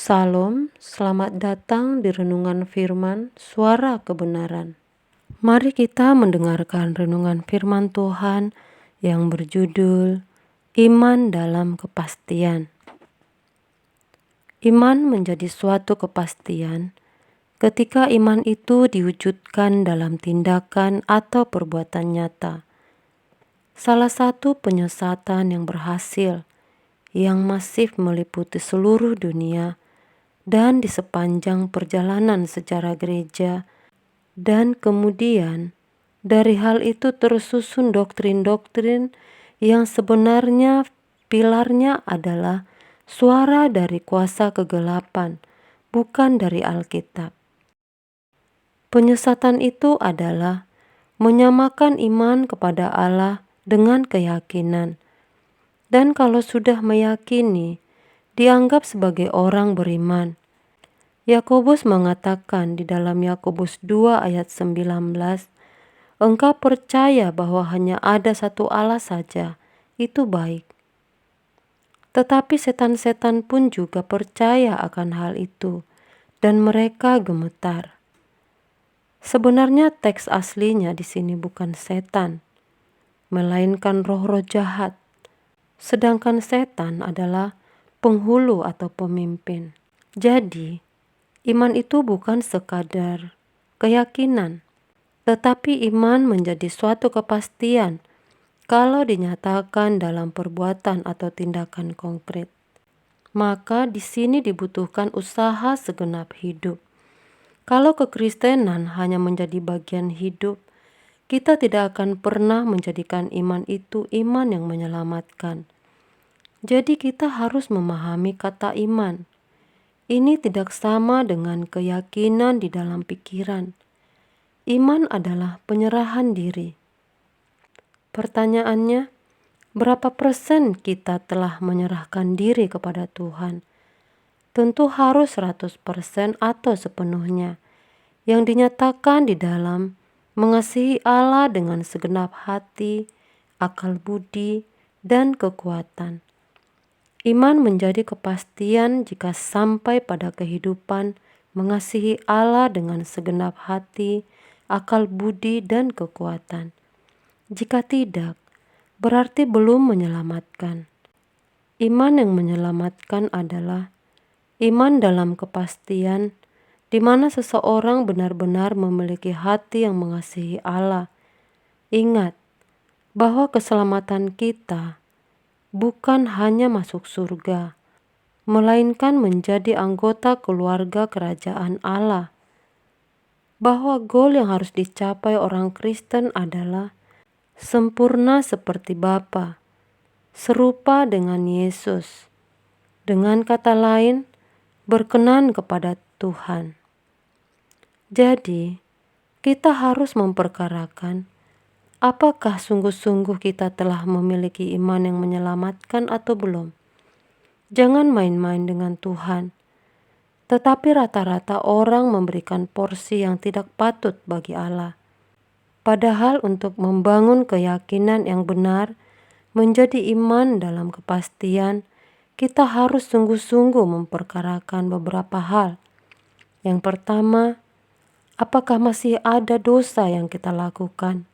Salam, selamat datang di Renungan Firman Suara Kebenaran. Mari kita mendengarkan renungan firman Tuhan yang berjudul Iman dalam Kepastian. Iman menjadi suatu kepastian ketika iman itu diwujudkan dalam tindakan atau perbuatan nyata. Salah satu penyesatan yang berhasil, yang masif meliputi seluruh dunia, dan di sepanjang perjalanan sejarah gereja, dan kemudian dari hal itu tersusun doktrin-doktrin yang sebenarnya pilarnya adalah suara dari kuasa kegelapan, bukan dari Alkitab. Penyesatan itu adalah menyamakan iman kepada Allah dengan keyakinan, dan kalau sudah meyakini, dianggap sebagai orang beriman. Yakobus mengatakan di dalam Yakobus 2 ayat 19, engkau percaya bahwa hanya ada satu Allah saja, itu baik. Tetapi setan-setan pun juga percaya akan hal itu, dan mereka gemetar. Sebenarnya teks aslinya di sini bukan setan, melainkan roh-roh jahat. Sedangkan setan adalah penghulu atau pemimpin. Jadi, iman itu bukan sekadar keyakinan, tetapi iman menjadi suatu kepastian kalau dinyatakan dalam perbuatan atau tindakan konkret. Maka di sini dibutuhkan usaha segenap hidup. Kalau kekristenan hanya menjadi bagian hidup, kita tidak akan pernah menjadikan iman itu iman yang menyelamatkan. Jadi kita harus memahami kata iman. Ini tidak sama dengan keyakinan di dalam pikiran. Iman adalah penyerahan diri. Pertanyaannya, berapa persen kita telah menyerahkan diri kepada Tuhan? Tentu harus 100% atau sepenuhnya, yang dinyatakan di dalam mengasihi Allah dengan segenap hati, akal budi, dan kekuatan. Iman menjadi kepastian jika sampai pada kehidupan mengasihi Allah dengan segenap hati, akal budi, dan kekuatan. Jika tidak, berarti belum menyelamatkan. Iman yang menyelamatkan adalah iman dalam kepastian, di mana seseorang benar-benar memiliki hati yang mengasihi Allah. Ingat bahwa keselamatan kita bukan hanya masuk surga, melainkan menjadi anggota keluarga kerajaan Allah. Bahwa gol yang harus dicapai orang Kristen adalah sempurna seperti Bapa, serupa dengan Yesus. Dengan kata lain, berkenan kepada Tuhan. Jadi, kita harus memperkarakan apakah sungguh-sungguh kita telah memiliki iman yang menyelamatkan atau belum? Jangan main-main dengan Tuhan. Tetapi rata-rata orang memberikan porsi yang tidak patut bagi Allah. Padahal untuk membangun keyakinan yang benar, menjadi iman dalam kepastian, kita harus sungguh-sungguh memperkarakan beberapa hal. Yang pertama, apakah masih ada dosa yang kita lakukan?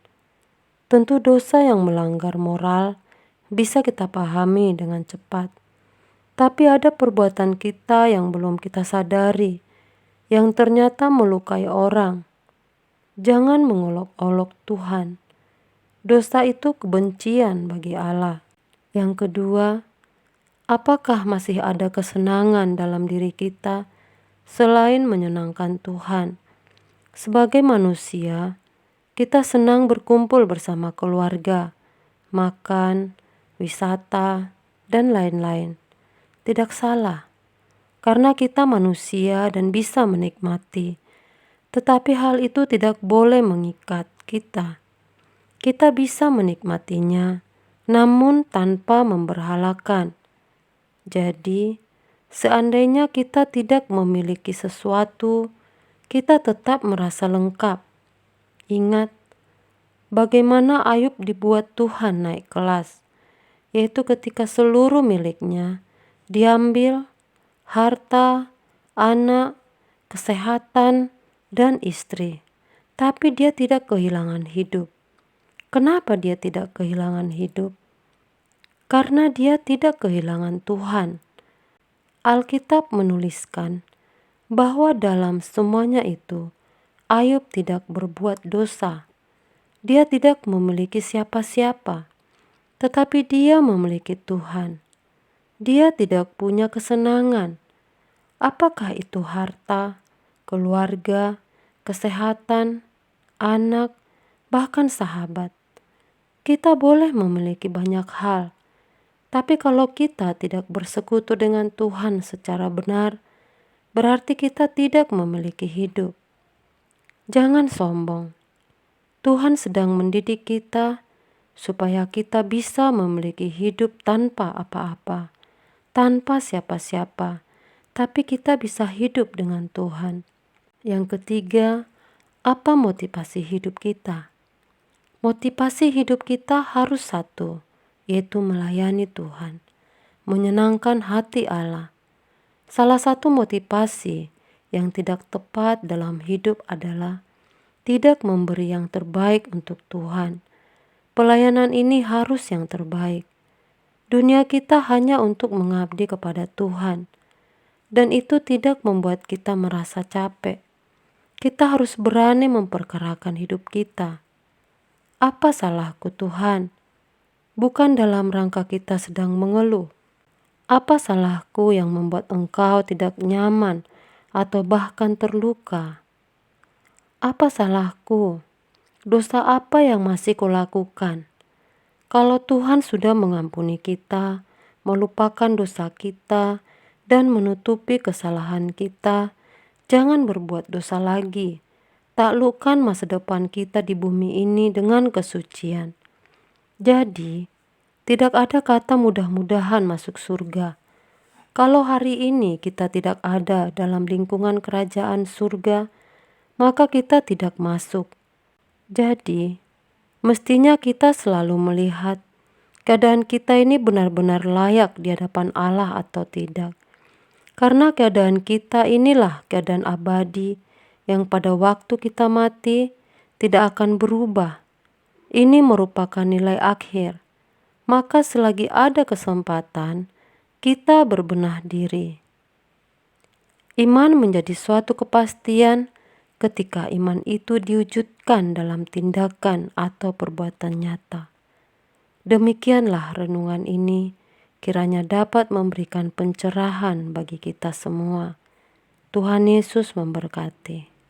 Tentu dosa yang melanggar moral bisa kita pahami dengan cepat. Tapi ada perbuatan kita yang belum kita sadari, yang ternyata melukai orang. Jangan mengolok-olok Tuhan. Dosa itu kebencian bagi Allah. Yang kedua, apakah masih ada kesenangan dalam diri kita selain menyenangkan Tuhan? Sebagai manusia, kita senang berkumpul bersama keluarga, makan, wisata, dan lain-lain. Tidak salah, karena kita manusia dan bisa menikmati. Tetapi hal itu tidak boleh mengikat kita. Kita bisa menikmatinya, namun tanpa memberhalakan. Jadi, seandainya kita tidak memiliki sesuatu, kita tetap merasa lengkap. Ingat, bagaimana Ayub dibuat Tuhan naik kelas, yaitu ketika seluruh miliknya diambil, harta, anak, kesehatan, dan istri. Tapi dia tidak kehilangan hidup. Kenapa dia tidak kehilangan hidup? Karena dia tidak kehilangan Tuhan. Alkitab menuliskan bahwa dalam semuanya itu, Ayub tidak berbuat dosa. Dia tidak memiliki siapa-siapa, tetapi dia memiliki Tuhan. Dia tidak punya kesenangan. Apakah itu harta, keluarga, kesehatan, anak, bahkan sahabat? Kita boleh memiliki banyak hal, tapi kalau kita tidak bersekutu dengan Tuhan secara benar, berarti kita tidak memiliki hidup. Jangan sombong. Tuhan sedang mendidik kita supaya kita bisa memiliki hidup tanpa apa-apa, tanpa siapa-siapa, tapi kita bisa hidup dengan Tuhan. Yang ketiga, apa motivasi hidup kita? Motivasi hidup kita harus satu, yaitu melayani Tuhan, menyenangkan hati Allah. Salah satu motivasi yang tidak tepat dalam hidup adalah tidak memberi yang terbaik untuk Tuhan. Pelayanan ini harus yang terbaik. Dunia kita hanya untuk mengabdi kepada Tuhan, dan itu tidak membuat kita merasa capek. Kita harus berani memperkarakan hidup kita. Apa salahku Tuhan? Bukan dalam rangka kita sedang mengeluh. Apa salahku yang membuat Engkau tidak nyaman atau bahkan terluka? Apa salahku? Dosa apa yang masih kulakukan? Kalau Tuhan sudah mengampuni kita, melupakan dosa kita, dan menutupi kesalahan kita, jangan berbuat dosa lagi. Taklukkan masa depan kita di bumi ini dengan kesucian. Jadi, tidak ada kata mudah-mudahan masuk surga. Kalau hari ini kita tidak ada dalam lingkungan kerajaan surga, maka kita tidak masuk. Jadi, mestinya kita selalu melihat keadaan kita ini benar-benar layak di hadapan Allah atau tidak. Karena keadaan kita inilah keadaan abadi yang pada waktu kita mati tidak akan berubah. Ini merupakan nilai akhir. Maka selagi ada kesempatan, kita berbenah diri. Iman menjadi suatu kepastian ketika iman itu diwujudkan dalam tindakan atau perbuatan nyata. Demikianlah renungan ini kiranya dapat memberikan pencerahan bagi kita semua. Tuhan Yesus memberkati.